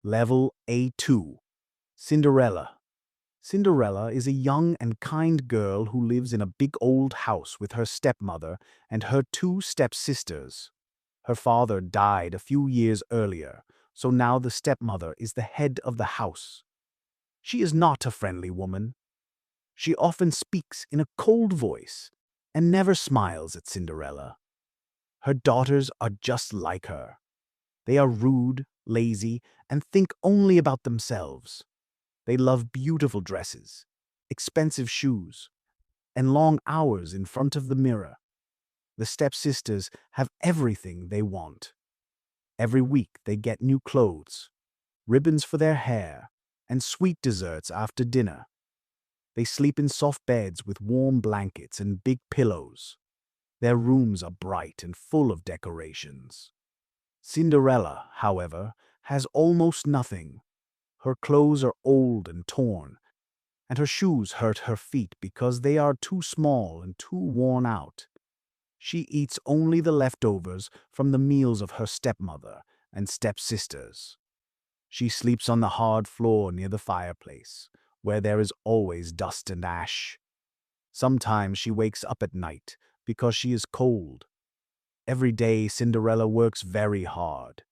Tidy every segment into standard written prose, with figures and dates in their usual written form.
Level A2. Cinderella. Cinderella is a young and kind girl who lives in a big old house with her stepmother and her two stepsisters. Her father died a few years earlier, so now the stepmother is the head of the house. She is not a friendly woman. She often speaks in a cold voice and never smiles at Cinderella. Her daughters are just like her. They are rude, lazy, and think only about themselves. They love beautiful dresses, expensive shoes, and long hours in front of the mirror. The stepsisters have everything they want. Every week they get new clothes, ribbons for their hair, and sweet desserts after dinner. They sleep in soft beds with warm blankets and big pillows. Their rooms are bright and full of decorations. Cinderella, however, has almost nothing. Her clothes are old and torn, and her shoes hurt her feet because they are too small and too worn out. She eats only the leftovers from the meals of her stepmother and stepsisters. She sleeps on the hard floor near the fireplace, where there is always dust and ash. Sometimes she wakes up at night because she is cold. Every day Cinderella works very hard.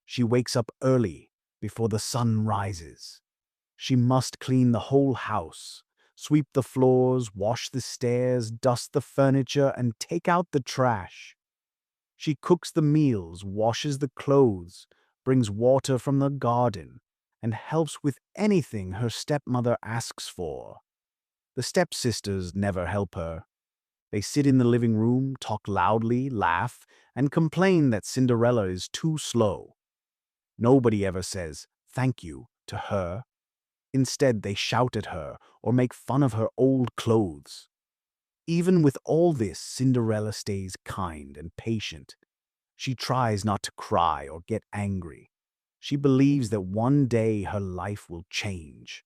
She wakes up early before the sun rises. She must clean the whole house, sweep the floors, wash the stairs, dust the furniture, and take out the trash. She cooks the meals, washes the clothes, brings water from the garden, and helps with anything her stepmother asks for. The stepsisters never help her. They sit in the living room, talk loudly, laugh, and complain that Cinderella is too slow. Nobody ever says thank you to her. Instead, they shout at her or make fun of her old clothes. Even with all this, Cinderella stays kind and patient. She tries not to cry or get angry. She believes that one day her life will change.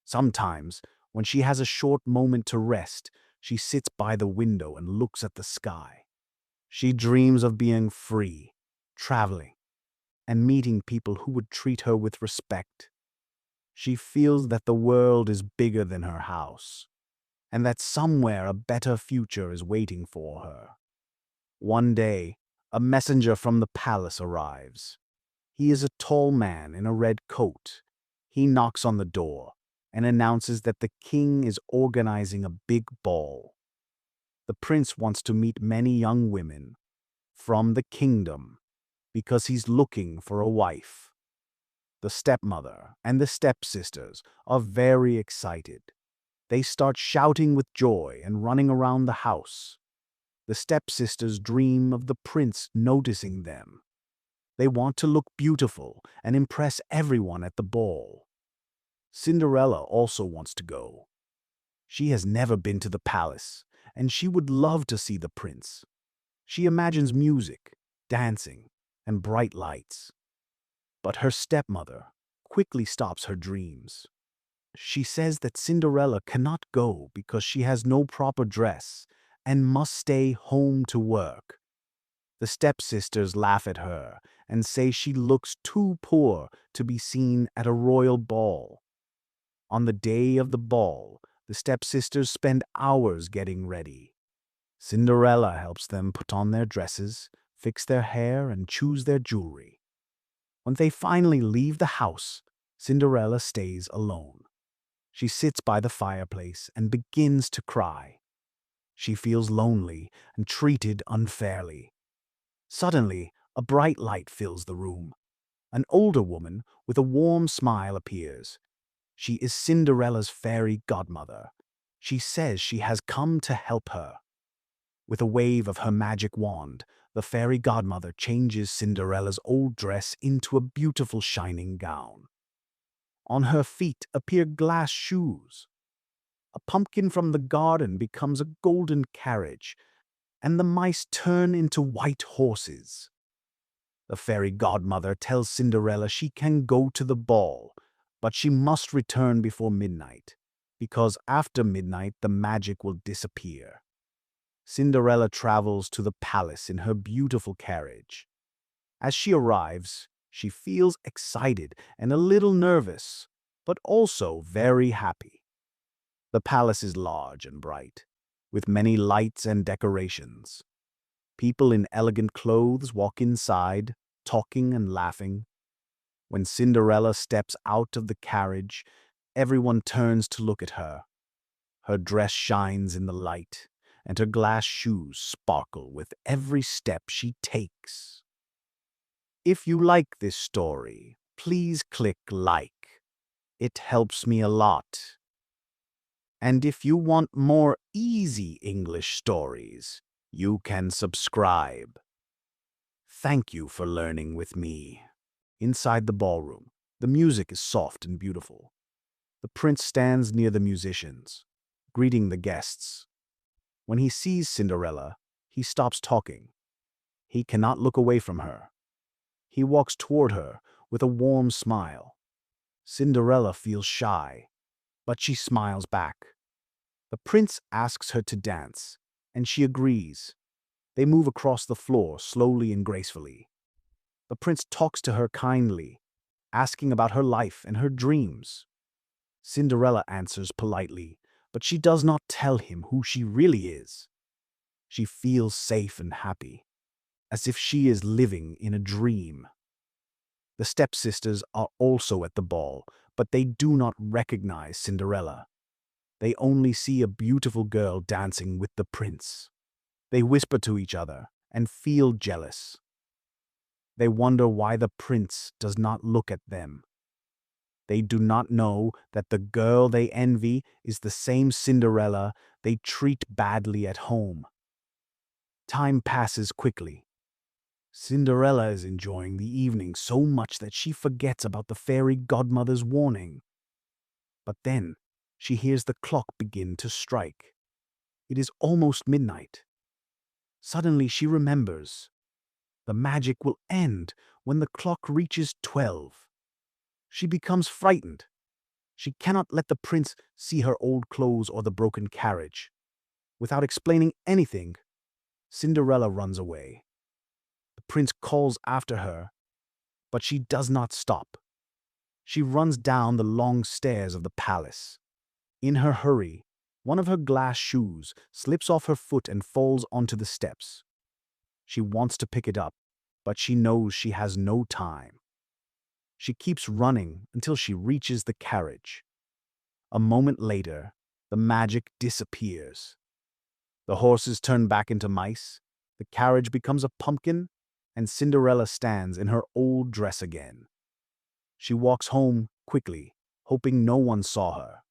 Sometimes, when she has a short moment to rest, she sits by the window and looks at the sky. She dreams of being free, traveling, and meeting people who would treat her with respect. She feels that the world is bigger than her house, and that somewhere a better future is waiting for her. One day, a messenger from the palace arrives. He is a tall man in a red coat. He knocks on the door and announces that the king is organizing a big ball. The prince wants to meet many young women from the kingdom because he's looking for a wife. The stepmother and the stepsisters are very excited. They start shouting with joy and running around the house. The stepsisters dream of the prince noticing them. They want to look beautiful and impress everyone at the ball. Cinderella also wants to go. She has never been to the palace, and she would love to see the prince. She imagines music, dancing, and bright lights. But her stepmother quickly stops her dreams. She says that Cinderella cannot go because she has no proper dress and must stay home to work. The stepsisters laugh at her and say she looks too poor to be seen at a royal ball. On the day of the ball, the stepsisters spend hours getting ready. Cinderella helps them put on their dresses, fix their hair, and choose their jewelry. When they finally leave the house, Cinderella stays alone. She sits by the fireplace and begins to cry. She feels lonely and treated unfairly. Suddenly, a bright light fills the room. An older woman with a warm smile appears. She is Cinderella's fairy godmother. She says she has come to help her. With a wave of her magic wand, the fairy godmother changes Cinderella's old dress into a beautiful shining gown. On her feet appear glass shoes. A pumpkin from the garden becomes a golden carriage, and the mice turn into white horses. The fairy godmother tells Cinderella she can go to the ball, but she must return before midnight, because after midnight the magic will disappear. Cinderella travels to the palace in her beautiful carriage. As she arrives, She feels excited and a little nervous, but also very happy. The palace is large and bright, with many lights and decorations. People in elegant clothes walk inside, talking and laughing. When Cinderella steps out of the carriage, everyone turns to look at her. Her dress shines in the light, and her glass shoes sparkle with every step she takes. If you like this story, please click like. It helps me a lot. And if you want more easy English stories, you can subscribe. Thank you for learning with me. Inside the ballroom, the music is soft and beautiful. The prince stands near the musicians, greeting the guests. When he sees Cinderella, he stops talking. He cannot look away from her. He walks toward her with a warm smile. Cinderella feels shy, but she smiles back. The prince asks her to dance, and she agrees. They move across the floor slowly and gracefully. The prince talks to her kindly, asking about her life and her dreams. Cinderella answers politely, but she does not tell him who she really is. She feels safe and happy, as if she is living in a dream. The stepsisters are also at the ball, but they do not recognize Cinderella. They only see a beautiful girl dancing with the prince. They whisper to each other and feel jealous. They wonder why the prince does not look at them. They do not know that the girl they envy is the same Cinderella they treat badly at home. Time passes quickly. Cinderella is enjoying the evening so much that she forgets about the fairy godmother's warning. But then she hears the clock begin to strike. It is almost midnight. Suddenly she remembers. The magic will end when the clock reaches 12. She becomes frightened. She cannot let the prince see her old clothes or the broken carriage. Without explaining anything, Cinderella runs away. The prince calls after her, but she does not stop. She runs down the long stairs of the palace. In her hurry, one of her glass shoes slips off her foot and falls onto the steps. She wants to pick it up, but she knows she has no time. She keeps running until she reaches the carriage. A moment later, the magic disappears. The horses turn back into mice, the carriage becomes a pumpkin, and Cinderella stands in her old dress again. She walks home quickly, hoping no one saw her.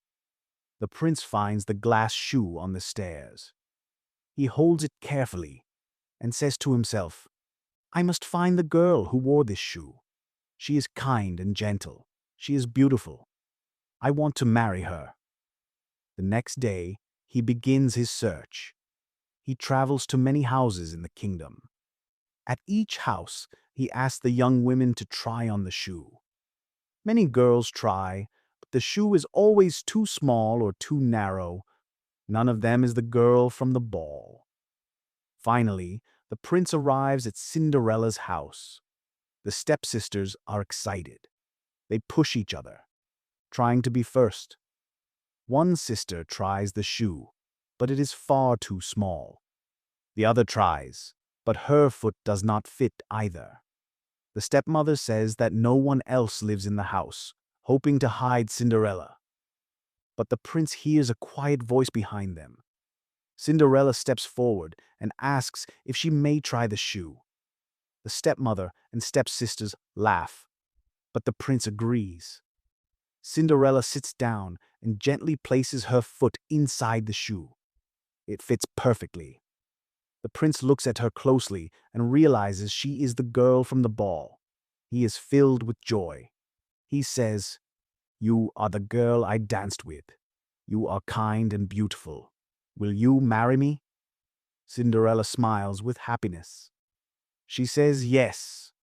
The prince finds the glass shoe on the stairs. He holds it carefully and says to himself, "I must find the girl who wore this shoe. She is kind and gentle. She is beautiful. I want to marry her." The next day, he begins his search. He travels to many houses in the kingdom. At each house, he asks the young women to try on the shoe. Many girls try, but the shoe is always too small or too narrow. None of them is the girl from the ball. Finally, the prince arrives at Cinderella's house. The stepsisters are excited. They push each other, trying to be first. One sister tries the shoe, but it is far too small. The other tries, but her foot does not fit either. The stepmother says that no one else lives in the house, hoping to hide Cinderella. But the prince hears a quiet voice behind them. Cinderella steps forward and asks if she may try the shoe. The stepmother and stepsisters laugh, but the prince agrees. Cinderella sits down and gently places her foot inside the shoe. It fits perfectly. The prince looks at her closely and realizes she is the girl from the ball. He is filled with joy. He says, "You are the girl I danced with. You are kind and beautiful. Will you marry me?" Cinderella smiles with happiness. She says yes.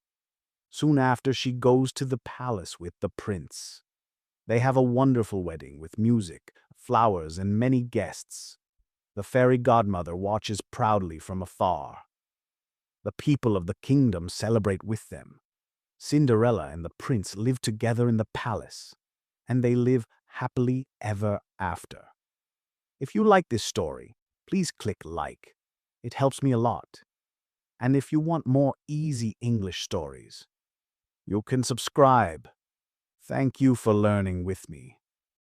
Soon after, she goes to the palace with the prince. They have a wonderful wedding with music, flowers, and many guests. The fairy godmother watches proudly from afar. The people of the kingdom celebrate with them. Cinderella and the prince live together in the palace, and they live happily ever after. If you like this story, please click like. It helps me a lot. And if you want more easy English stories, you can subscribe. Thank you for learning with me.